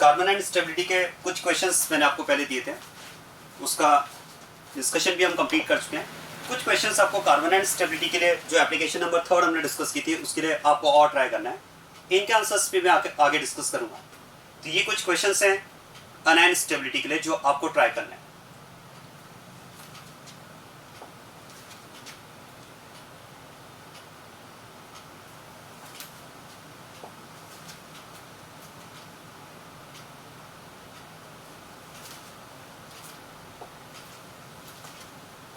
Carbon and stability के कुछ questions मैंने आपको पहले दिए थे, उसका डिस्कशन भी हम कंप्लीट कर चुके हैं। कुछ क्वेश्चंस आपको कार्बन एंड स्टेबिलिटी के लिए जो एप्लीकेशन नंबर 3 हमने डिस्कस की थी उसके लिए आपको और ट्राई करना है। इनके आंसर्स भी मैं आगे डिस्कस करूंगा। तो ये कुछ क्वेश्चंस हैं अनआयन स्टेबिलिटी के लिए जो आपको ट्राई करना है।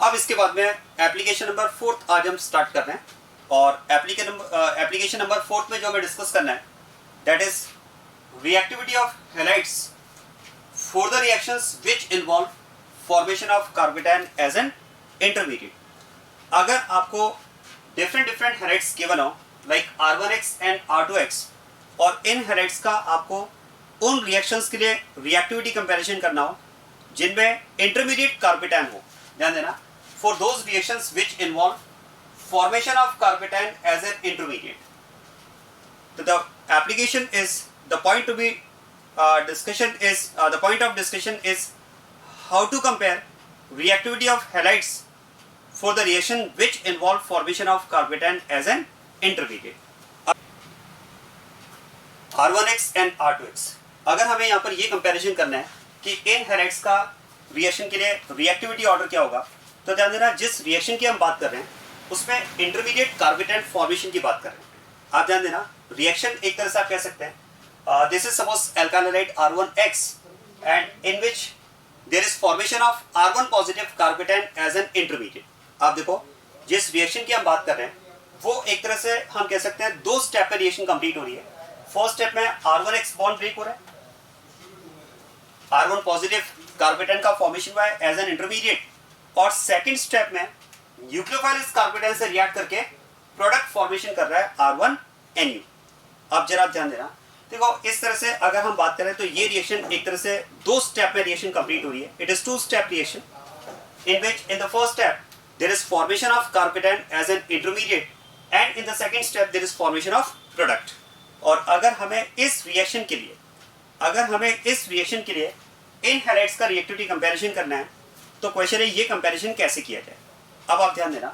अब इसके बाद में एप्लीकेशन नंबर 4 आज हम स्टार्ट कर रहे हैं और एप्लीकेशन नंबर 4 में जो हमें डिस्कस करना है that is reactivity of halides for the reactions which involve formation of carbocation as an intermediate. अगर आपको डिफरेंट हैलाइड्स गिवन हो लाइक R1X एंड R2X और इन हैलाइड्स का आपको उन रिएक्शंस के लिए रिएक्टिविटी कंपैरिजन करना हो जिनमें इंटरमीडिएट कार्बेटाइन हो, ध्यान देना, for those reactions which involve formation of carbatine as an intermediate. So the application is the point to be the point of discussion is how to compare reactivity of halides for the reaction which involve formation of carbatine as an intermediate. R1X and R2X. अगर हमें यहाँ पर ये comparison करना है कि इन halides का reaction के लिए रिएक्टिविटी ऑर्डर क्या होगा, तो ध्यान देना जिस रिएक्शन की हम बात कर रहे हैं उसमें इंटरमीडिएट कार्बेटाइन फॉर्मेशन की बात कर रहे हैं। आप ध्यान देना रिएक्शन एक तरह से आप कह सकते हैं this is suppose alkyl halide R1X and in which there is formation of R1 positive carbocation as an intermediate. आप देखो जिस रिएक्शन की हम बात कर रहे हैं वो एक तरह से हम कह सकते हैं 2 स्टेप पे रिएक्शन कंप्लीट हो रही है। फर्स्ट स्टेप में R1X बॉन्ड ब्रेक हो रहा है, R1 पॉजिटिव कार्बेटाइन का फॉर्मेशन हुआ है एज एन इंटरमीडिएट, और सेकंड स्टेप में न्यूक्लियोफाइल इस कार्बेटाइन से रिएक्ट करके प्रोडक्ट फॉर्मेशन कर रहा है R1NU। अब जरा ध्यान देना, देखो इस तरह से अगर हम बात करें तो ये रिएक्शन एक तरह से 2 स्टेप में रिएक्शन कंप्लीट हो रही है। It is 2 step reaction in which in the first step there is formation of carbocation as an intermediate and in the second step there is formation of product. और अगर हमें इस reaction के लिए इन हैलाइड्स का रिएक्टिविटी कंपैरिजन करना है तो क्वेश्चन है ये कंपैरिजन कैसे किया जाए। अब आप ध्यान देना,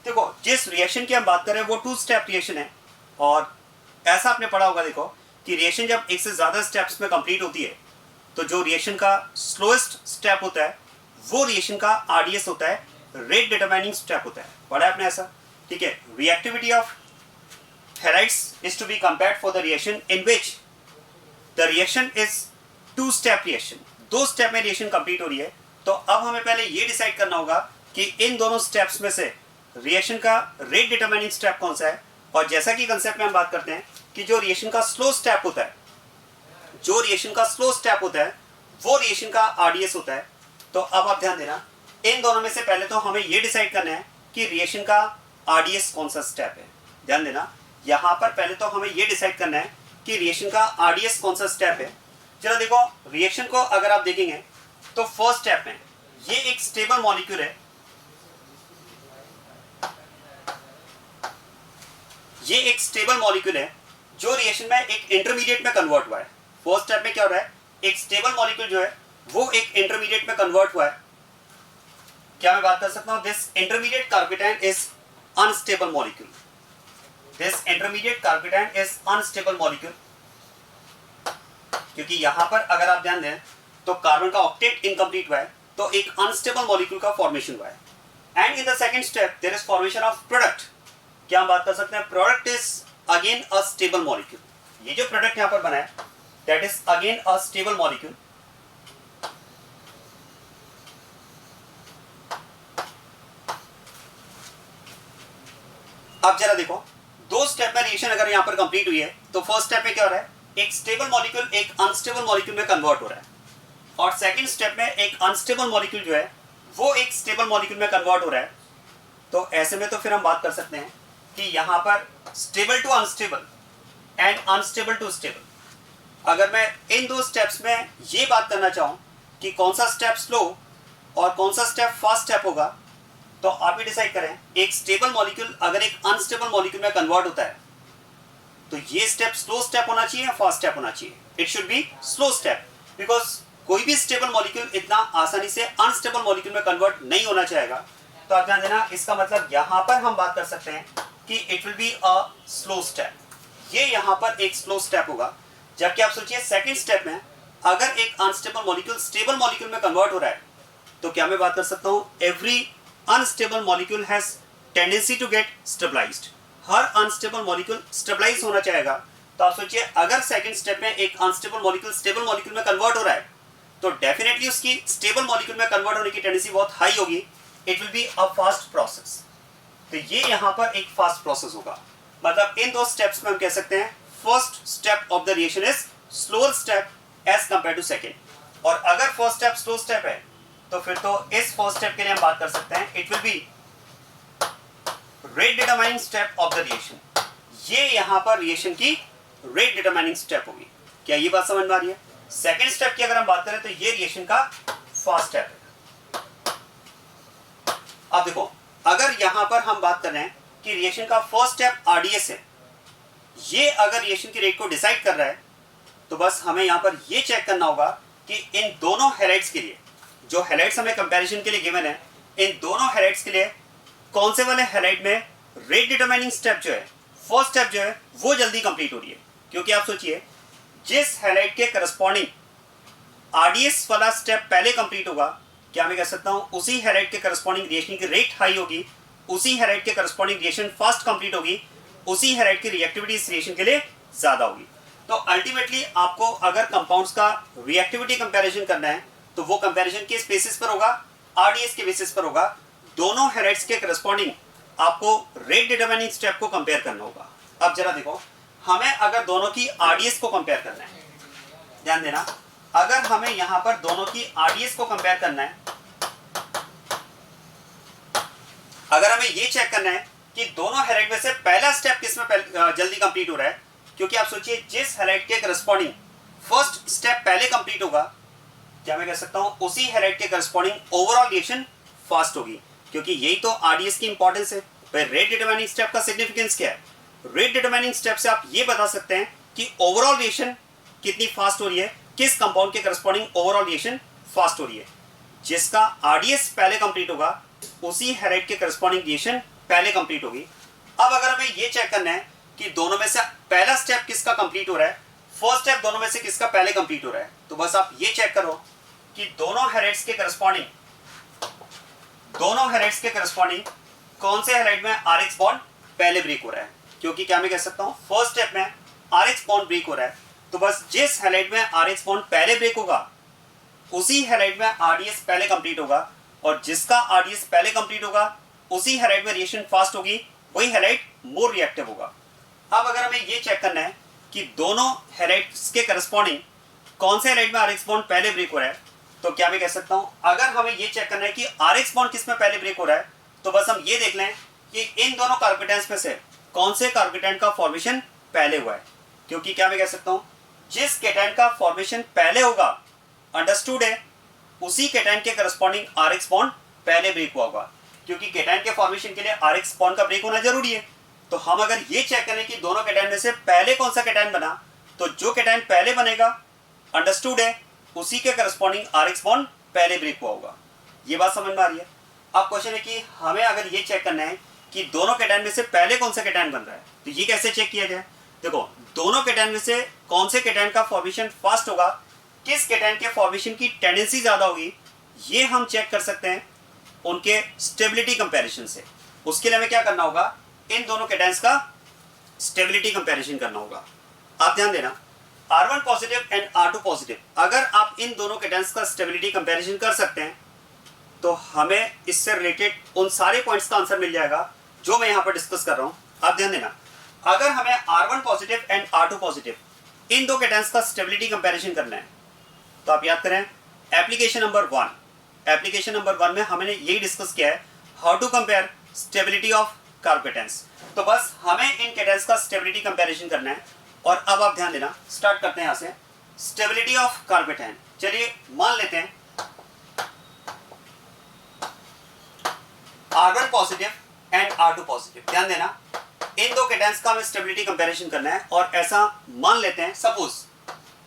देखो जिस रिएक्शन की हम बात कर रहे हैं वो 2 स्टेप रिएक्शन है और ऐसा आपने पढ़ा होगा देखो कि रिएक्शन जब एक से ज्यादा स्टेप्स में कंप्लीट होती है तो जो रिएक्शन का स्लोएस्ट स्टेप होता है वो रिएक्शन का RDS होता है, रेट डिटरमाइनिंग स्टेप होता है। पढ़ा है आपने ऐसा, ठीक है। Reactivity of halides is to be compared for the reaction in which the reaction is 2 step reaction, 2 step में रिएक्शन कंप्लीट हो रही है। तो अब हमें पहले ये डिसाइड करना होगा कि इन दोनों स्टेप्स में से रिएक्शन का रेट डिटरमाइनिंग स्टेप कौन सा है। और जैसा कि कंसेप्ट में हम बात करते हैं कि जो रिएक्शन का स्लो स्टेप होता है वो रिएक्शन का RDS होता है। तो अब आप ध्यान देना इन दोनों में से पहले तो हमें ये डिसाइड करना है कि रिएक्शन का RDS कौन सा स्टेप है। ध्यान देना यहाँ पर पहले तो हमें ये डिसाइड करना है कि रिएक्शन का RDS कौन सा स्टेप है। चलो देखो रिएक्शन को अगर आप देखेंगे तो फर्स्ट स्टेप में ये एक स्टेबल मॉलिक्यूल है, जो रिएक्शन में एक इंटरमीडिएट में कन्वर्ट हुआ है। फर्स्ट स्टेप में क्या हो रहा है, एक स्टेबल मॉलिक्यूल जो है वो एक इंटरमीडिएट में कन्वर्ट हुआ है। क्या मैं बात कर सकता हूं this intermediate carbocation is unstable molecule, क्योंकि यहां पर अगर आप ध्यान दें तो कार्बन का ऑक्टेट इनकम्प्लीट हुआ है तो एक अनस्टेबल मॉलिक्यूल का फॉर्मेशन हुआ है। And in the second step there is formation of product. क्या हम बात कर सकते हैं, product is again a stable molecule. ये जो प्रोडक्ट यहां पर बना है that is again a stable molecule. अब जरा देखो 2 स्टेप में रिएक्शन अगर यहां पर कंप्लीट हुई है तो फर्स्ट स्टेप में क्या हो रहा है, एक स्टेबल मॉलिक्यूल एक अनस्टेबल मॉलिक्यूल में कन्वर्ट हो रहा है, और सेकंड स्टेप में एक अनस्टेबल मॉलिक्यूल जो है वो एक स्टेबल मॉलिक्यूल में कन्वर्ट हो रहा है। तो ऐसे में तो फिर हम बात कर सकते हैं कि यहाँ पर stable to unstable and unstable to stable. अगर मैं इन 2 स्टेप्स में ये बात करना चाहूँ कि कौन सा स्टेप स्लो और कौन सा स्टेप फास्ट स्टेप होगा तो आप ही डिसाइड करें। एक स्टेबल मॉलिक्यूल अगर एक अनस्टेबल मॉलिक्यूल में कन्वर्ट होता है तो ये स्टेप स्लो स्टेप होना चाहिए या फास्ट स्टेप होना चाहिए? It should be slow step, because कोई भी स्टेबल मॉलिक्यूल इतना आसानी से अनस्टेबल मॉलिक्यूल में कन्वर्ट नहीं होना चाहेगा। तो आप ध्यान देना, इसका मतलब यहां पर हम बात कर सकते हैं कि it will be a slow step, ये यहां पर एक स्लो स्टेप होगा। जबकि आप सोचिए सेकंड स्टेप में अगर एक अनस्टेबल मॉलिक्यूल स्टेबल मॉलिक्यूल में कन्वर्ट हो रहा है, तो क्या मैं बात कर सकता हूं every unstable molecule has tendency to get stabilized, हर अनस्टेबल मॉलिक्यूल स्टेबलाइज होना चाहेगा। तो आप सोचिए अगर सेकंड स्टेप में एक अनस्टेबल मॉलिक्यूल स्टेबल मॉलिक्यूल में कन्वर्ट हो रहा है, तो डेफिनेटली उसकी स्टेबल मॉलिक्यूल में कन्वर्ट होने की टेंडेंसी बहुत हाई होगी, it will be a fast process. तो ये यहां पर एक फास्ट प्रोसेस होगा। मतलब इन दो स्टेप्स में हम कह सकते हैं first step of the reaction is slower step as compare to second, और अगर फर्स्ट स्टेप स्लो स्टेप है तो फिर तो इस फर्स्ट स्टेप के लिए हम बात कर सकते हैं it will be rate determining step of the reaction. ये यहां पर रिएक्शन की रेट डिटरमाइनिंग स्टेप होगी। क्या ये बात समझ में आ रही है? सेकेंड स्टेप की अगर हम बात करें तो ये रिएक्शन का फास्ट स्टेप है। अब देखो, अगर यहां पर हम बात कर रहे हैं कि रिएक्शन का फर्स्ट स्टेप आरडीएस है, ये अगर रिएक्शन की रेट को डिसाइड कर रहा है, तो बस हमें यहां पर ये चेक करना होगा कि इन दोनों हैलाइड्स के लिए, जो हैलाइड्स हमें कंपैरिजन के लिए गिवन है, इन दोनों हैलाइड्स के लिए कौन से वाले हैलाइड में रेट डिटरमाइनिंग स्टेप जो है, फर्स्ट स्टेप जो है, वो जल्दी कंप्लीट हो रही है। क्योंकि आप सोचिए जिस हैलाइड के करस्पॉन्डिंग आरडीएस वाला स्टेप पहले कंप्लीट होगा, क्या मैं कह सकता हूं उसी हैलाइड के करस्पॉन्डिंग रिएक्शन की रेट हाई होगी, उसी हैलाइड के करस्पॉन्डिंग रिएक्शन फास्ट कंप्लीट होगी, उसी हैलाइड की रिएक्टिविटी इस रिएक्शन के लिए ज्यादा होगी। तो अल्टीमेटली आपको अगर कंपाउंड्स का रिएक्टिविटी कंपैरिजन करना है तो वो कंपैरिजन किस बेसिस पर होगा? आरडीएस के बेसिस पर होगा। दोनों हैलाइड्स के करस्पॉन्डिंग आपको रेट डिटरमाइनिंग स्टेप को कंपेयर करना होगा। अब जरा देखो, हमें अगर दोनों की आरडीएस को कंपेयर करना है, ध्यान देना, अगर हमें यहां पर दोनों की आरडीएस को कंपेयर करना है, अगर हमें ये चेक करना है कि दोनों हैलाइड में से पहला स्टेप किस में जल्दी कंप्लीट हो रहा है, क्योंकि आप सोचिए जिस हैलाइड के करस्पॉन्डिंग फर्स्ट स्टेप पहले कंप्लीट होगा, क्या मैं कह सकता हूं उसी हैलाइड के करस्पॉन्डिंग ओवरऑल रिएक्शन फास्ट होगी, क्योंकि यही तो आरडीएस की इंपॉर्टेंस है। रेट डिटरमाइनिंग स्टेप का सिग्निफिकेंस क्या है? रेट डिटरमाइनिंग स्टेप से आप ये बता सकते हैं कि ओवरऑल रिएक्शन कितनी फास्ट हो रही है, किस कंपाउंड के करस्पॉन्डिंग ओवरऑल रिएक्शन फास्ट हो रही है। जिसका आरडीएस पहले कंप्लीट होगा उसी हैलाइड के करस्पॉन्डिंग रिएक्शन पहले कंप्लीट होगी। अब अगर हमें ये चेक करना है कि दोनों में से पहला स्टेप किसका कंप्लीट हो रहा है, फर्स्ट स्टेप दोनों में से किसका पहले कंप्लीट हो रहा है, तो बस आप ये चेक करो कि दोनों हैलाइड्स के करस्पॉन्डिंग कौन से हैलाइड में आरएक्स बॉन्ड पहले ब्रेक हो रहा है। क्योंकि क्या मैं कह सकता हूं फर्स्ट स्टेप में आरएक्स बॉन्ड ब्रेक हो रहा है, तो बस जिस हैलाइड में आरएक्स बॉन्ड पहले ब्रेक होगा उसी हैलाइड में आरडीएस पहले कंप्लीट होगा, और जिसका आरडीएस पहले कंप्लीट होगा उसी हैलाइड में रिएक्शन फास्ट होगी, वही हैलाइड मोर रिएक्टिव होगा। अब अगर हमें ये चेक करना है कि दोनों हैलाइड्स के करस्पॉन्डिंग कौन से हैलाइड में आरएक्स बॉन्ड पहले ब्रेक हो रहा है, तो क्या मैं कह सकता हूं अगर हमें ये चेक करना है कि आरएक्स बॉन्ड किस में पहले ब्रेक हो रहा है, तो बस हम ये देख लें कि इन दोनों कार्बोकेटायंस में से कौन से कार्बोकेटायन का फॉर्मेशन पहले हुआ है। क्योंकि क्या मैं कह सकता हूं जिस केटायन का फॉर्मेशन पहले होगा, अंडरस्टूड है, उसी केटायन के करस्पॉन्डिंग आरएक्स बॉन्ड पहले ब्रेक हुआ होगा। क्योंकि केटायन के फॉर्मेशन के लिए आरएक्स बॉन्ड का ब्रेक होना जरूरी है। तो हम अगर ये चेक करें कि दोनों केटायन में से पहले कौन सा केटायन बना, तो जो केटायन पहले बनेगा, अंडरस्टूड है, उसी के करस्पॉन्डिंग आरएक्स बॉन्ड पहले ब्रेक हुआ होगा। ये बात समझ में आ रही है? अब क्वेश्चन है कि हमें अगर ये चेक करना है कि दोनों केटायन में से पहले कौन सा केटायन बन रहा है, तो ये कैसे चेक किया जाए? देखो, दोनों केटायन में से कौन से केटायन का फॉर्मेशन फास्ट होगा, किस केटायन के फॉर्मेशन की टेंडेंसी ज्यादा होगी, ये हम चेक कर सकते हैं उनके स्टेबिलिटी कंपैरिजन से। उसके लिए हमें क्या करना होगा, इन दोनों केटायंस का स्टेबिलिटी कंपैरिजन करना होगा। आप ध्यान देना, R1 positive and R2 positive, अगर आप इन दोनों केटायंस का स्टेबिलिटी कंपैरिजन कर सकते हैं तो हमें इससे रिलेटेड उन सारे पॉइंट्स का आंसर मिल जाएगा जो मैं यहां पर डिस्कस कर रहा हूं। आप ध्यान देना, अगर हमें R1 positive and R2 positive in दो केटायंस का स्टेबिलिटी कंपैरिजन करना है, तो आप याद करें एप्लीकेशन नंबर 1 में हमने यही डिस्कस किया है, how to compare stability of carbocations. तो बस हमें इन केटायंस का स्टेबिलिटी कंपैरिजन करना है। और अब आप ध्यान देना, स्टार्ट करते हैं यहां से, स्टेबिलिटी ऑफ कार्बोकेटायन। चलिए मान लेते हैं R1 positive and R2 positive. ध्यान देना, इन दो केटायंस का हमें स्टेबिलिटी कंपैरिजन करना है और ऐसा मान लेते हैं suppose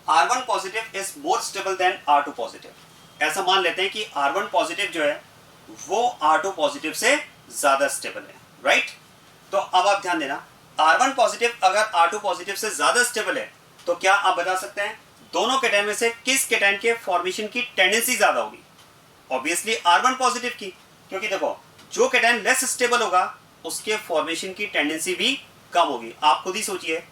R1 positive is more stable then R2 positive. ऐसा मान लेते हैं कि R1 पॉजिटिव जो है वो R2 पॉजिटिव से ज्यादा स्टेबल है, राइट। तो अब आप ध्यान देना, R1 पॉजिटिव अगर R2 पॉजिटिव से ज्यादा स्टेबल है तो क्या आप बता सकते हैं दोनों केटायन में से किस केटायन के फॉर्मेशन की टेंडेंसी ज्यादा होगी? ऑब्वियसली R1 पॉजिटिव की, क्योंकि देखो जो केटायन लेस स्टेबल होगा उसके फॉर्मेशन की टेंडेंसी भी कम होगी। आप खुद ही सोचिए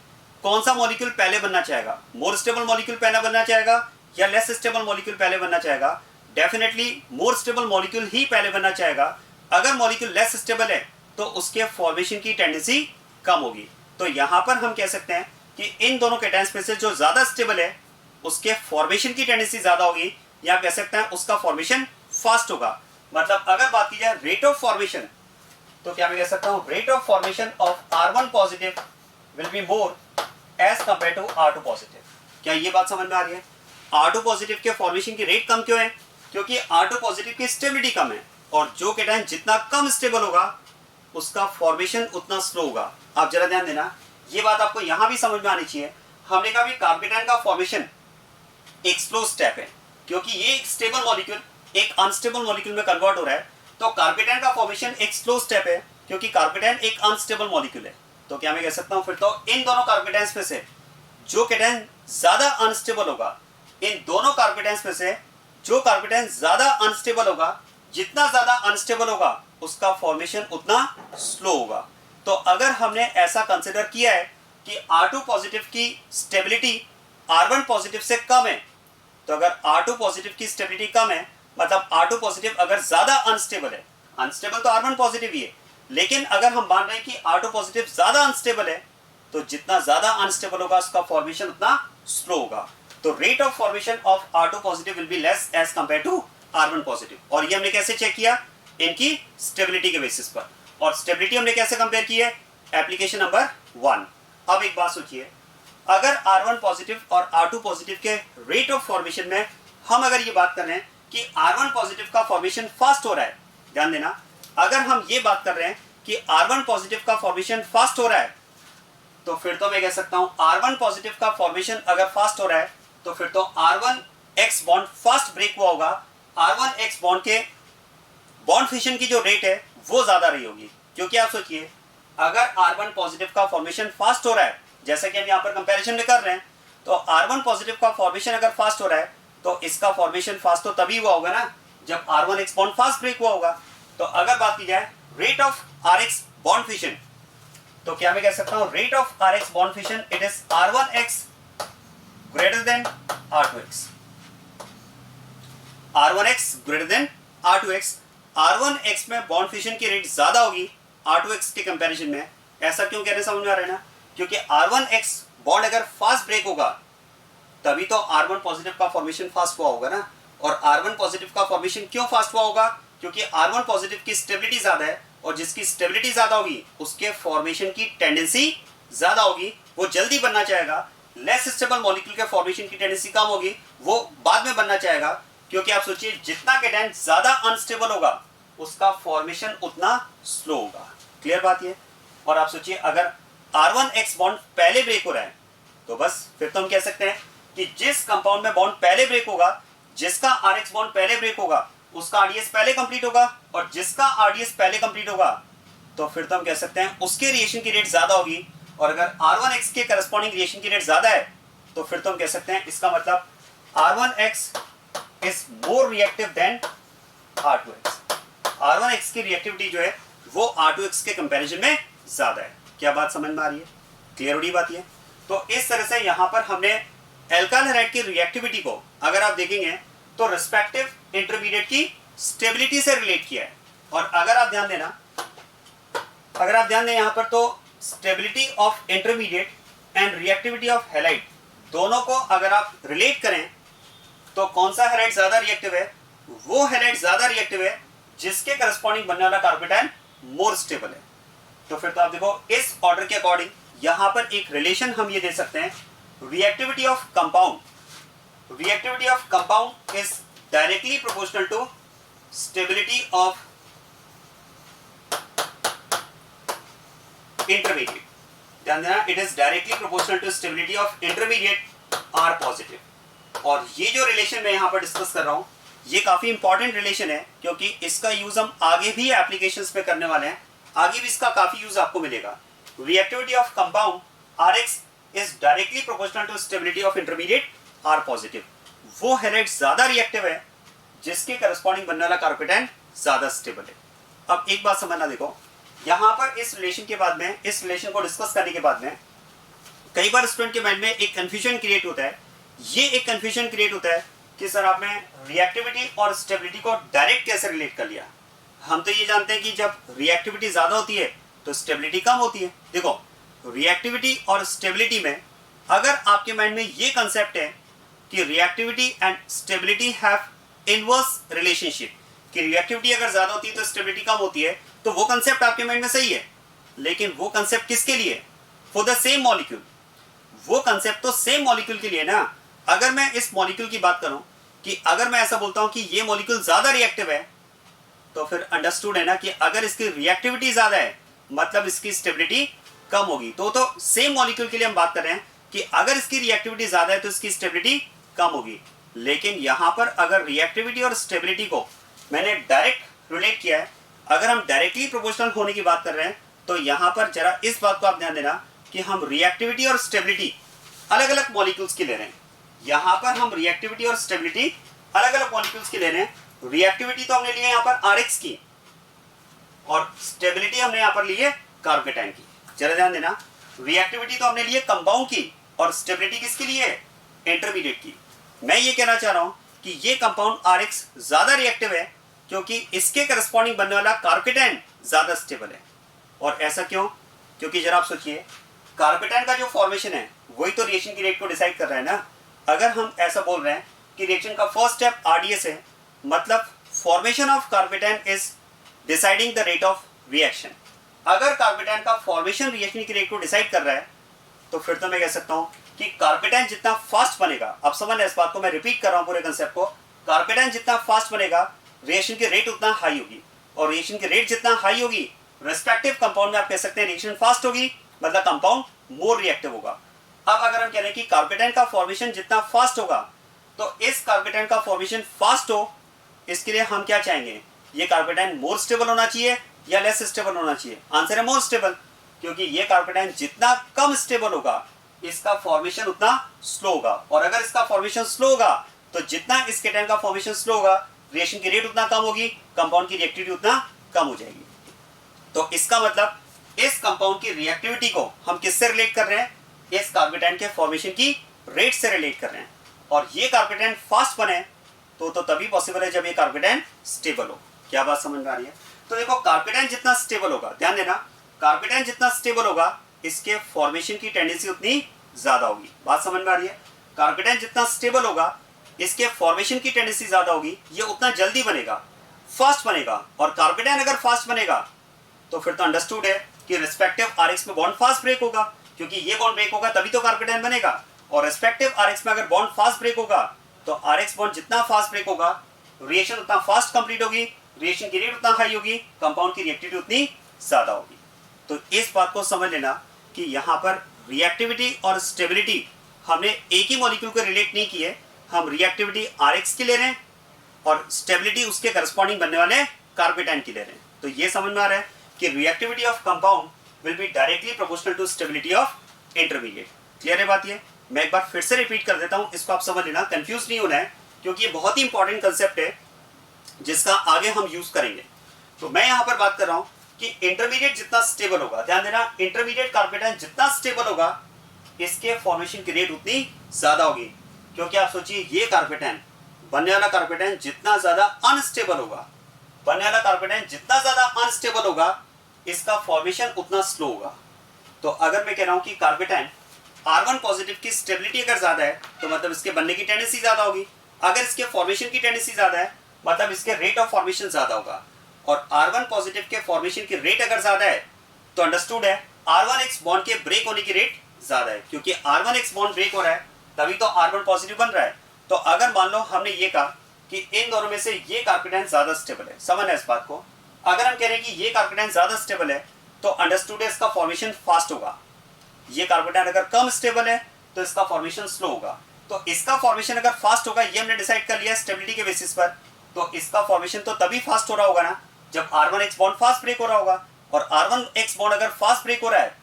कौन सा मॉलिक्यूल पहले बनना चाहेगा, मोर स्टेबल मॉलिक्यूल पहले बनना चाहेगा या लेस स्टेबल मॉलिक्यूल पहले बनना चाहेगा? डेफिनेटली मोर स्टेबल मॉलिक्यूल ही पहले बनना चाहेगा। अगर मॉलिक्यूल लेस स्टेबल है तो उसके फॉर्मेशन की टेंडेंसी कम होगी। तो यहां पर हम कह सकते हैं कि इन दोनों केटायंस में से जो ज्यादा स्टेबल है उसके फॉर्मेशन की टेंडेंसी ज्यादा होगी, या कह सकते हैं उसका फॉर्मेशन फास्ट होगा। मतलब अगर बात की जाए रेट ऑफ फॉर्मेशन, तो क्या मैं कह सकता हूं rate of formation of R1 positive will be more as compare to R2 positive. क्या ये बात समझ में आ रही है? R2 पॉजिटिव के फॉर्मेशन की रेट कम क्यों है? क्योंकि R2 पॉजिटिव की स्टेबिलिटी कम है और जो केटायन जितना कम स्टेबल होगा उसका फॉर्मेशन उतना स्लो होगा। आप जरा ध्यान देना, ये बात आपको यहां भी समझ में आनी चाहिए। हमने कहा भी कार्बोकेटायन का फॉर्मेशन एक स्लो स्टेप है, क्योंकि ये एक स्टेबल मॉलिक्यूल एक अनस्टेबल मॉलिक्यूल में कन्वर्ट हो रहा है। तो कार्बोकेटायन का फॉर्मेशन एक स्लो स्टेप है क्योंकि कार्बोकेटायन एक अनस्टेबल मॉलिक्यूल है। तो क्या मैं कह सकता हूं फिर तो इन दोनों कार्बोकेटायंस में से जो केटायन ज्यादा अनस्टेबल होगा, इन दोनों कार्बोकेटायंस में से जो कार्बोकेटायन ज्यादा अनस्टेबल होगा, जितना ज्यादा अनस्टेबल होगा उसका फॉर्मेशन उतना स्लो होगा। तो अगर हमने ऐसा कंसिडर किया है कि R2 पॉजिटिव की स्टेबिलिटी R1 पॉजिटिव से कम है, तो अगर R2 पॉजिटिव की स्टेबिलिटी कम है मतलब R2 पॉजिटिव अगर ज्यादा अनस्टेबल है, अनस्टेबल तो R1 पॉजिटिव ही है, लेकिन अगर हम मान रहे हैं कि R2 पॉजिटिव ज्यादा अनस्टेबल है तो जितना ज्यादा अनस्टेबल होगा उसका फॉर्मेशन उतना स्लो होगा। तो rate of formation of R2 positive will be less as compare to R1 positive. और ये हमने कैसे चेक किया? इनकी स्टेबिलिटी के बेसिस पर। और स्टेबिलिटी हमने कैसे कंपेयर की है? Application number 1। अब एक बात सोचिए, अगर R1 पॉजिटिव और R2 पॉजिटिव के रेट ऑफ फॉर्मेशन में हम अगर ये बात कर रहे हैं कि R1 पॉजिटिव का फॉर्मेशन फास्ट हो रहा है, ध्यान देना, अगर हम ये बात कर रहे हैं कि R1 पॉजिटिव का फॉर्मेशन फास्ट हो रहा है तो फिर तो मैं कह सकता हूं R1 पॉजिटिव का फॉर्मेशन अगर फास्ट हो रहा है तो फिर तो R1X बॉन्ड फास्ट ब्रेक हुआ होगा। R1X बॉन्ड के बॉन्ड फिशन की जो रेट है वो ज्यादा रही होगी, क्योंकि आप सोचिए अगर R1 पॉजिटिव का फॉर्मेशन फास्ट हो रहा है, जैसा कि हम यहाँ पर कंपैरिजन में कर रहे हैं, तो R1 पॉजिटिव का फॉर्मेशन अगर फास्ट हो रहा है तो इसका फॉर्मेशन फास्ट तो तभी हुआ होगा ना जब R1X बॉन्ड फास्ट ब्रेक हुआ होगा। तो अगर बात की जाए rate of RX bond fission, तो क्या मैं कह सकता हूं rate of RX bond fission it is R1X greater than R2X। R1X greater than R2X। R1X में बॉन्ड फिशन की रेट ज्यादा होगी R2X के कंपैरिजन में। ऐसा क्यों कह रहे हैं समझ में आ रहा है ना? क्योंकि R1X बॉन्ड अगर फास्ट ब्रेक होगा तभी तो R1 पॉजिटिव का फॉर्मेशन फास्ट हुआ होगा ना। और R1 पॉजिटिव का फॉर्मेशन क्यों फास्ट हुआ होगा? क्योंकि R1 पॉजिटिव की स्टेबिलिटी ज्यादा है और जिसकी स्टेबिलिटी ज्यादा होगी उसके फॉर्मेशन की टेंडेंसी ज्यादा होगी, वो जल्दी बनना चाहेगा। लेस स्टेबल मॉलिक्यूल के फॉर्मेशन की टेंडेंसी कम होगी, वो बाद में बनना चाहेगा। क्योंकि आप सोचिए जितना केटायन ज्यादा अनस्टेबल होगा उसका फॉर्मेशन उतना स्लो होगा। क्लियर बात ये? और आप सोचिए अगर R1X बॉन्ड पहले ब्रेक हो रहा है तो बस फिर तो हम कह सकते हैं कि जिस कंपाउंड में बॉन्ड पहले ब्रेक होगा, जिसका RX बॉन्ड पहले ब्रेक होगा उसका RDS पहले कंप्लीट होगा, और जिसका RDS पहले कंप्लीट होगा तो फिर तो हम कह सकते हैं उसके रिएक्शन की रेट ज्यादा होगी। और अगर R1X के करस्पॉन्डिंग रिएक्शन की रेट ज्यादा है तो फिर तो हम कह सकते हैं इसका मतलब R1X is more reactive than R2X। R1X की रिएक्टिविटी जो है वो R2X के कंपैरिजन में ज्यादा है। क्या बात समझ में आ रही है? क्लियर हो रही बात ये? तो इस तरह से यहां पर हमने एल्काइल हैलाइड की रिएक्टिविटी को अगर आप देखेंगे तो रिस्पेक्टिव इंटरमीडिएट की स्टेबिलिटी से रिलेट किया है। और अगर आप ध्यान दें यहां पर तो stability of intermediate and reactivity of halide दोनों को अगर आप रिलेट करें तो कौन सा हैलाइड ज्यादा रिएक्टिव है? वो हैलाइड ज्यादा रिएक्टिव है जिसके करस्पॉन्डिंग बनने वाला कार्बोकेटायन मोर स्टेबल है। तो फिर तो आप देखो इस ऑर्डर के अकॉर्डिंग यहां पर एक रिलेशन हम ये दे सकते हैं, reactivity of compound is directly proportional to stability of intermediate. ध्यान देना, it is directly proportional to stability of intermediate R positive. और ये जो रिलेशन मैं यहाँ पर डिस्कस कर रहा हूँ ये काफी इंपॉर्टेंट रिलेशन है, क्योंकि इसका यूज हम आगे भी एप्लीकेशंस पे करने वाले हैं, आगे भी इसका काफी यूज आपको मिलेगा। Reactivity of compound Rx is directly proportional to stability of intermediate R positive. वो हैलाइड ज्यादा रिएक्टिव है जिसके करस्पॉन्डिंग बनने वाला कार्बोकेटाइन ज्यादा स्टेबल है। अब एक बात समझना, देखो यहाँ पर इस रिलेशन के बाद में, इस रिलेशन को डिस्कस करने के बाद में कई बार स्टूडेंट के माइंड में एक कंफ्यूजन क्रिएट होता है। ये एक कंफ्यूजन क्रिएट होता है कि सर आपने रिएक्टिविटी और स्टेबिलिटी को डायरेक्ट कैसे रिलेट कर लिया। हम तो ये जानते हैं कि जब रिएक्टिविटी ज्यादा होती है तो स्टेबिलिटी कम होती है। देखो रिएक्टिविटी और स्टेबिलिटी में अगर आपके माइंड में ये कंसेप्ट है कि reactivity and stability have inverse relationship, कि रिएक्टिविटी अगर ज्यादा होती है तो स्टेबिलिटी कम होती है, तो वो कंसेप्ट आपके माइंड में सही है। लेकिन वो कंसेप्ट किसके लिए? For the same molecule. वो कंसेप्ट तो सेम मॉलिक्यूल के लिए ना। अगर मैं इस मॉलिक्यूल की बात करूं कि अगर मैं ऐसा बोलता हूं कि ये मॉलिक्यूल ज्यादा रिएक्टिव है, तो फिर अंडरस्टूड है ना कि अगर इसकी रिएक्टिविटी ज्यादा है मतलब इसकी स्टेबिलिटी कम होगी। तो सेम मॉलिक्यूल के लिए हम बात कर रहे हैं कि अगर इसकी रिएक्टिविटी ज्यादा है तो इसकी स्टेबिलिटी कम होगी। लेकिन यहां पर अगर रिएक्टिविटी और स्टेबिलिटी को मैंने डायरेक्ट रिलेट किया है, अगर हम डायरेक्टली प्रोपोर्शनल होने की बात कर रहे हैं, तो यहां पर जरा इस बात को आप ध्यान देना कि हम रिएक्टिविटी और स्टेबिलिटी अलग अलग मॉलिक्यूल्स की ले रहे हैं। यहां पर हम रिएक्टिविटी और स्टेबिलिटी अलग अलग मॉलिक्यूल्स की ले रहे हैं। रिएक्टिविटी तो हमने ली है यहां पर Rx की, और स्टेबिलिटी हमने यहां पर ली है कार्बोकेटाइन की। जरा ध्यान देना, रिएक्टिविटी तो हमने ली है कंपाउंड की, और स्टेबिलिटी किसकी लिए है? इंटरमीडिएट की। मैं ये कहना चाह रहा हूं कि ये कंपाउंड Rx ज्यादा रिएक्टिव है क्योंकि इसके करस्पॉन्डिंग बनने वाला कार्बोकेटाइन ज्यादा स्टेबल है। और ऐसा क्यों? क्योंकि जरा आप सोचिए, कार्बोकेटाइन का जो फॉर्मेशन है वही तो रिएक्शन की रेट को डिसाइड कर रहा है ना। अगर हम ऐसा बोल रहे हैं कि रिएक्शन का फर्स्ट स्टेप RDS है, मतलब formation of carbocation is deciding the rate of reaction. अगर कार्बोकेटाइन का फॉर्मेशन रिएक्शन की रेट को डिसाइड कर रहा है, तो फिर तो मैं कह सकता हूं कि कार्बोकेटाइन जितना फास्ट बनेगा, अब समझ इस बात को, मैं रिपीट कर रहा हूं पूरे कंसेप्ट को, कार्बोकेटाइन जितना फास्ट बनेगा रिएक्शन की रेट उतना हाई होगी, और रिएक्शन की रेट जितना हाई होगी रेस्पेक्टिव कंपाउंड में आप कह सकते हैं रिएक्शन फास्ट होगी, मतलब कंपाउंड मोर रिएक्टिव होगा। अब अगर हम कह रहे हैं कि कार्बोकेटाइन का फॉर्मेशन जितना फास्ट होगा, तो इस कार्बोकेटाइन का फॉर्मेशन फास्ट हो, इसके लिए हम क्या चाहेंगे? ये कार्बोकेटाइन मोर स्टेबल होना चाहिए या लेस स्टेबल होना चाहिए? आंसर है मोर स्टेबल, क्योंकि ये कार्बोकेटाइन जितना कम स्टेबल होगा इसका फॉर्मेशन उतना स्लो होगा, और अगर इसका फॉर्मेशन स्लो होगा तो जितना इस केटाइन का फॉर्मेशन स्लो होगा रिएक्शन की रेट उतना कम होगी, कंपाउंड की रिएक्टिविटी उतना कम हो जाएगी। तो इसका मतलब इस कंपाउंड की रिएक्टिविटी को हम किससे रिलेट कर रहे हैं? इस कार्बोकेटाइन के फॉर्मेशन की रेट से रिलेट कर रहे हैं। और ये कार्बोकेटाइन फास्ट बने तो तभी पॉसिबल है जब ये कार्बोकेटाइन स्टेबल हो। क्या बात समझ में आ रही है? तो देखो कार्बोकेटाइन जितना स्टेबल होगा, ध्यान देना, कार्बोकेटाइन जितना स्टेबल होगा इसके फॉर्मेशन की टेंडेंसी उतनी ज्यादा होगी। बात समझ में आ रही है? कार्बोकेटाइन जितना स्टेबल होगा इसके फॉर्मेशन की टेंडेंसी ज्यादा होगी, ये उतना जल्दी बनेगा, फास्ट बनेगा। और कार्बोकेटाइन अगर फास्ट बनेगा तो फिर तो अंडरस्टूड है कि रिस्पेक्टिव Rx में बॉन्ड फास्ट ब्रेक होगा, क्योंकि ये बॉन्ड ब्रेक होगा तभी तो कार्बोकेटाइन बनेगा। और रिस्पेक्टिव Rx में अगर बॉन्ड फास्ट ब्रेक होगा तो Rx बॉन्ड जितना फास्ट ब्रेक होगा रिएक्शन उतना फास्ट कंप्लीट होगी, रिएक्शन की रेट उतना हाई होगी, कंपाउंड की रिएक्टिविटी उतनी ज्यादा होगी। तो इस बात को समझ लेना कि यहाँ पर रिएक्टिविटी और स्टेबिलिटी हमने एक ही मॉलिक्यूल को रिलेट नहीं की है, हम रिएक्टिविटी Rx की ले रहे हैं और स्टेबिलिटी उसके करस्पॉन्डिंग बनने वाले कार्बोकेटाइन की ले रहे हैं। तो ये समझ में आ रहा है कि reactivity of compound will be directly proportional to stability of intermediate. Clear है बात? ये मैं एक बार फिर से रिपीट कर देता हूं, इसको आप समझ लेना, कंफ्यूज नहीं होना है, क्योंकि ये बहुत ही इंपॉर्टेंट कंसेप्ट है जिसका आगे हम यूज करेंगे। तो मैं यहां पर बात कर रहा हूं कि इंटरमीडिएट जितना स्टेबल होगा, ध्यान देना, इंटरमीडिएट कार्बोकेटाइन जितना स्टेबल होगा इसके फॉर्मेशन की रेट उतनी ज्यादा होगी। क्योंकि आप सोचिए, ये कार्बोकेटाइन, बनने वाला कार्बोकेटाइन जितना ज्यादा अनस्टेबल होगा, बनने वाला कार्बोकेटाइन जितना ज्यादा अनस्टेबल होगा इसका फॉर्मेशन उतना स्लो होगा। तो अगर मैं कह रहा हूं कि कार्बोकेटाइन R1 पॉजिटिव की स्टेबिलिटी अगर ज्यादा है तो मतलब इसके बनने की टेंडेंसी ज्यादा होगी, अगर इसके फॉर्मेशन की टेंडेंसी ज्यादा है मतलब इसके रेट ऑफ फॉर्मेशन ज्यादा होगा। और R1 पॉजिटिव के फॉर्मेशन की रेट अगर ज्यादा है तो अंडरस्टूड है R1X बॉन्ड के ब्रेक होने की रेट ज्यादा है, क्योंकि R1X बॉन्ड ब्रेक हो रहा है तभी तो R1 पॉजिटिव बन रहा है। तो अगर मान लो हमने ये कहा कि इन दोनों में से ये कार्बोकेटाइन ज्यादा स्टेबल है, समझना इस बात को, अगर हम कह रहे हैं कि ये कार्बोकेटाइन ज्यादा स्टेबल है तो अंडरस्टूड है इसका फॉर्मेशन फास्ट होगा, ये कार्बोकेटायन अगर कम स्टेबल है तो इसका फॉर्मेशन स्लो होगा, तो इसका फॉर्मेशन अगर फास्ट होगा, ये हमने डिसाइड कर लिया स्टेबिलिटी के बेसिस पर, तो इसका फॉर्मेशन तो तभी फास्ट हो रहा होगा ना जब R1X बॉन्ड फास्ट ब्रेक हो रहा होगा, और R1X बॉन्ड अगर फास्ट ब्रेक हो रहा है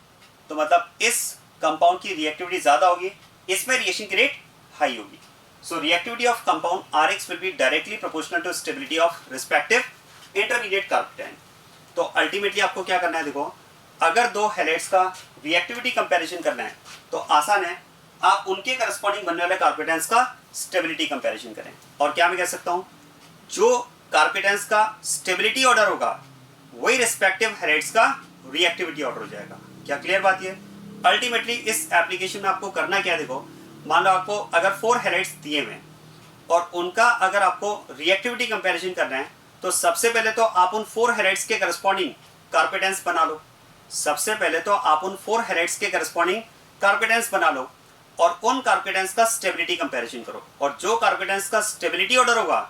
तो मतलब इस कंपाउंड की रिएक्टिविटी ज्यादा होगी, इसमें रिएक्शन की रेट हाई होगी. So reactivity of compound Rx will be directly proportional to stability of respective intermediate carbocation. तो अल्टीमेटली आपको क्या करना है, देखो अगर दो हैलाइड्स का रिएक्टिविटी कंपैरिजन करना है तो आसान है, आप उनके करस्पॉन्डिंग बनने वाले कार्बोकेटायंस का स्टेबिलिटी कंपैरिजन करें. और क्या मैं कह सकता हूं, जो कार्बोकेटायंस का स्टेबिलिटी ऑर्डर होगा वही रिस्पेक्टिव हैलाइड्स का रिएक्टिविटी ऑर्डर हो जाएगा. क्या क्लियर बात है? अल्टीमेटली इस एप्लीकेशन में आपको करना क्या है, देखो मान लो आपको अगर 4 हैलाइड्स दिए हुए और उनका अगर आपको रिएक्टिविटी कंपैरिजन करना है तो सबसे पहले तो आप उन 4 हैलाइड्स के करस्पॉन्डिंग कार्बोकेटायंस बना लो. सबसे पहले तो आप उन 4 हैलाइड्स के करस्पॉन्डिंग कार्बोकेटायंस बना लो और उन कार्बोकेटायंस का स्टेबिलिटी कंपैरिजन करो, और जो कार्बोकेटायंस का स्टेबिलिटी ऑर्डर होगा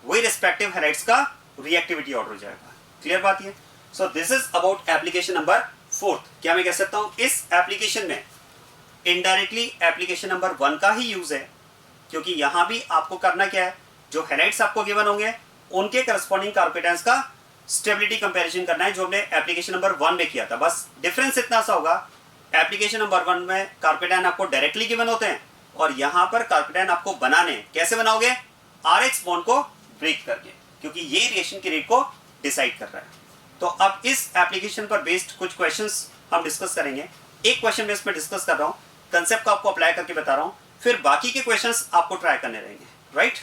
वही रिस्पेक्टिव हैलाइड्स का रिएक्टिविटी ऑर्डर हो जाएगा. क्लियर बात है? So this is about application number 4. क्या मैं कह सकता हूं, इस एप्लीकेशन में इनडायरेक्टली एप्लीकेशन नंबर 1 का ही यूज है, क्योंकि यहां भी आपको करना क्या है, जो हैलाइड्स आपको गिवन होंगे उनके करस्पॉन्डिंग कार्बोकेटायंस का स्टेबिलिटी कंपैरिजन करना है, जो हमने एप्लीकेशन नंबर 1 में किया था. बस डिफरेंस इतना सा होगा, एप्लीकेशन नंबर 1 में कार्बोकेटायन आपको डायरेक्टली गिवन होते हैं और यहां पर कार्बोकेटायन आपको बनाने, कैसे बनाओगे, RX बॉन्ड को ब्रेक करके, क्योंकि ये रिएक्शन की रेट को डिसाइड कर रहा है. तो अब इस एप्लीकेशन पर बेस्ड कुछ क्वेश्चंस हम डिस्कस करेंगे. एक क्वेश्चन बेस में डिस्कस कर रहा हूं, कंसेप्ट को आपको अप्लाई करके बता रहा हूं, फिर बाकी के क्वेश्चंस आपको ट्राई करने रहेंगे. राइट?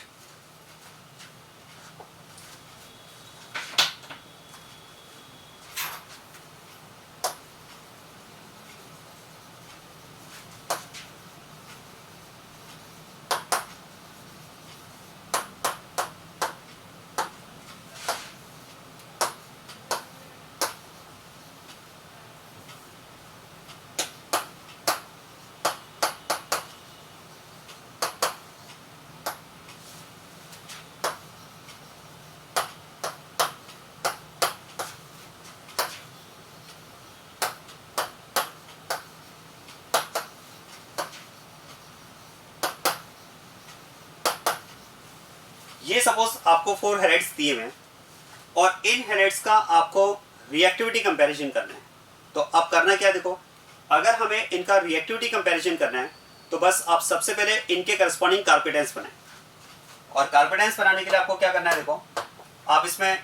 ये सपोज आपको 4 हैलाइड्स दिए हुए हैं और इन हैलाइड्स का आपको रिएक्टिविटी कंपैरिजन करना है. तो अब करना क्या है, देखो अगर हमें इनका रिएक्टिविटी कंपैरिजन करना है तो बस आप सबसे पहले इनके करस्पॉन्डिंग कार्बोकेटायंस बनाएं. और कार्बोकेटायंस बनाने के लिए आपको क्या करना है, देखो आप इसमें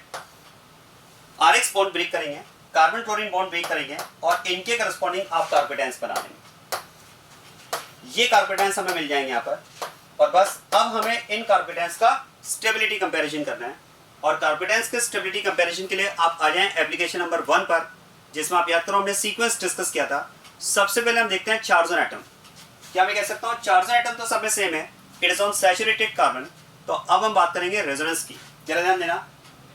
RX बॉन्ड ब्रेक करेंगे, कार्बन क्लोरीन बॉन्ड ब्रेक करेंगे और इनके करस्पॉन्डिंग आप कार्बोकेटायंस बना लेंगे. ये कार्बोकेटायंस हमें मिल जाएंगे यहाँ पर, और बस अब हमें इन कार्बोकेटायंस का स्टेबिलिटी कंपैरिजन करना है. और कार्बोकेटायंस के स्टेबिलिटी कंपैरिजन के लिए आप आ जाएं एप्लीकेशन नंबर 1 पर, जिसमें आप याद करो हमने सीक्वेंस डिस्कस किया था. सबसे पहले हम देखते हैं चार्ज ऑन एटम. क्या मैं कह सकता हूं, चार्ज ऑन एटम तो सब में सेम है, it is on saturated carbon. तो अब हम बात करेंगे रेजोनेंस की. जरा ध्यान देना,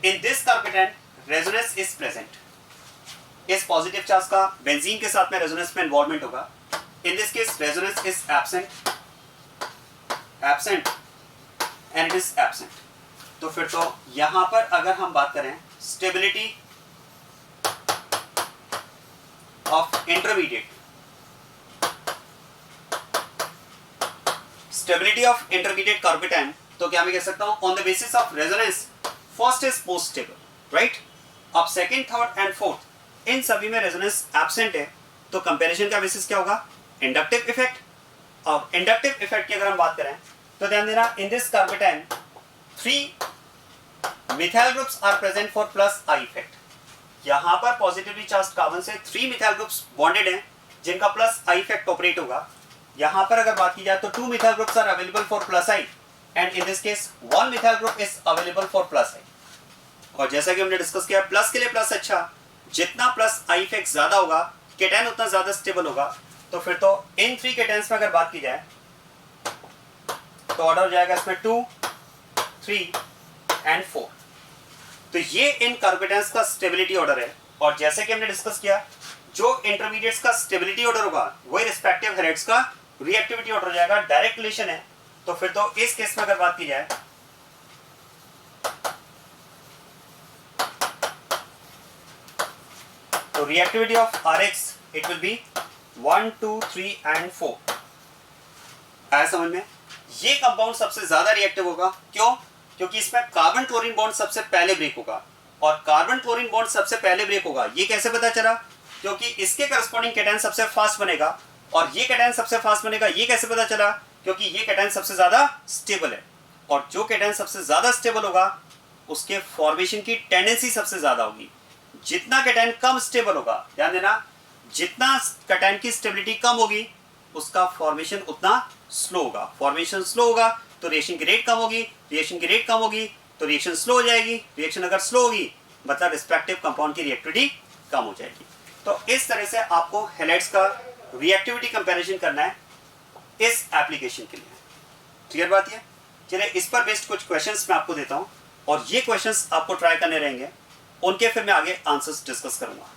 in this carbocation resonance is present. इस पॉजिटिव चार्ज का बेंजीन के साथ में रेजोनेंस में इन्वॉल्वमेंट होगा. इन this case resonance is absent and it is absent. तो फिर तो यहां पर अगर हम बात करें स्टेबिलिटी ऑफ इंटरमीडिएट, कार्बोकेटायन, तो क्या मैं कह सकता हूं, on the basis of resonance first is most stable. Right? अब सेकंड, थर्ड एंड फोर्थ इन सभी में रेजोनेंस एब्सेंट है, तो कंपैरिजन का बेसिस क्या होगा, इंडक्टिव इफेक्ट. और इंडक्टिव इफेक्ट की अगर हम बात करें तो ध्यान देना, in this carbocation 3 methyl groups are present for plus I effect. यहां पर पॉजिटिवली चार्ज्ड कार्बन से 3 मिथाइल ग्रुप्स बॉन्डेड हैं जिनका प्लस आई इफेक्ट ऑपरेट होगा. यहां पर अगर बात की जाए तो 2 methyl groups are available for plus I and in this case 1 methyl group is available for plus I. और जैसा कि हमने डिस्कस किया, प्लस के लिए प्लस अच्छा, जितना प्लस आई इफेक्ट ज्यादा होगा केटायन उतना ज्यादा स्टेबल होगा. तो फिर तो इन 3 केटायंस में अगर बात की जाए तो ऑर्डर हो जाएगा इसमें 2, 3 एंड 4. तो ये इन कार्बोकेटायंस का स्टेबिलिटी ऑर्डर है. और जैसे कि हमने डिस्कस किया, जो इंटरमीडिएट्स का स्टेबिलिटी ऑर्डर होगा वही रिस्पेक्टिव हैलाइड्स का रिएक्टिविटी ऑर्डर हो जाएगा. डायरेक्ट रिलेशन है. तो फिर तो इस केस में अगर बात की जाए तो reactivity of RX it will be 1 2 3 and 4। आया समझ में? ये कंपाउंड सबसे ज्यादा रिएक्टिव होगा। क्यों? क्योंकि इसमें कार्बन क्लोरीन बॉन्ड सबसे पहले ब्रेक होगा, और कार्बन क्लोरीन बॉन्ड सबसे पहले ब्रेक होगा। ये कैसे पता चला? क्योंकि इसके करस्पॉन्डिंग कैटायन सबसे फास्ट बनेगा, और ये कैटायन सबसे फास्ट बनेगा। ये कैसे पता चला? क्योंकि ये कैटायन सबसे ज्यादा स्टेबल है, और जो कैटायन सबसे ज्यादा स्टेबल होगा उसके फॉर्मेशन की टेंडेंसी सबसे ज्यादा होगी। जितना कैटायन कम स्टेबल होगा, ध्यान देना, जितना कैटायन की स्टेबिलिटी कम होगी उसका फॉर्मेशन उतना स्लो होगा। फॉर्मेशन स्लो होगा तो रिएक्शन की रेट कम होगी, रिएक्शन की रेट कम होगी तो रिएक्शन स्लो हो जाएगी, रिएक्शन अगर स्लो होगी मतलब रिस्पेक्टिव कंपाउंड की रिएक्टिविटी कम हो जाएगी। तो इस तरह से आपको हैलाइड्स का रिएक्टिविटी कंपैरिजन करना है इस एप्लीकेशन के लिए। क्लियर बात है? चलिए इस पर बेस्ड कुछ क्वेश्चंस मैं आपको देता हूं, और ये क्वेश्चंस आपको ट्राई करने रहेंगे, उनके फिर मैं आगे आंसर्स डिस्कस करूंगा।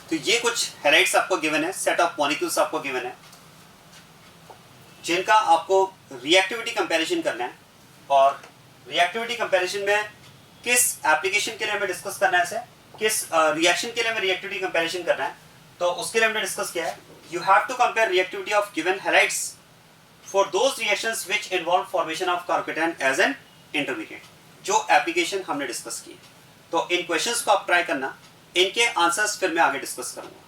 तो ये कुछ हैलाइड्स आपको गिवन है, सेट ऑफ मॉलिक्यूल्स आपको गिवन है, जिनका आपको रिएक्टिविटी कंपैरिजन करना है। और रिएक्टिविटी कंपैरिजन में किस एप्लीकेशन के लिए हमें डिस्कस करना है, इसे किस रिएक्शन के लिए हमें रिएक्टिविटी कंपैरिजन करना है, तो उसके लिए हमने डिस्कस किया है you have to compare reactivity of given halides for those reactions which involve formation of carbocation as an intermediate. जो एप्लीकेशन हमने डिस्कस की, तो इन क्वेश्चंस को आप ट्राई करना, इनके आंसर्स फिर मैं आगे डिस्कस करूंगा।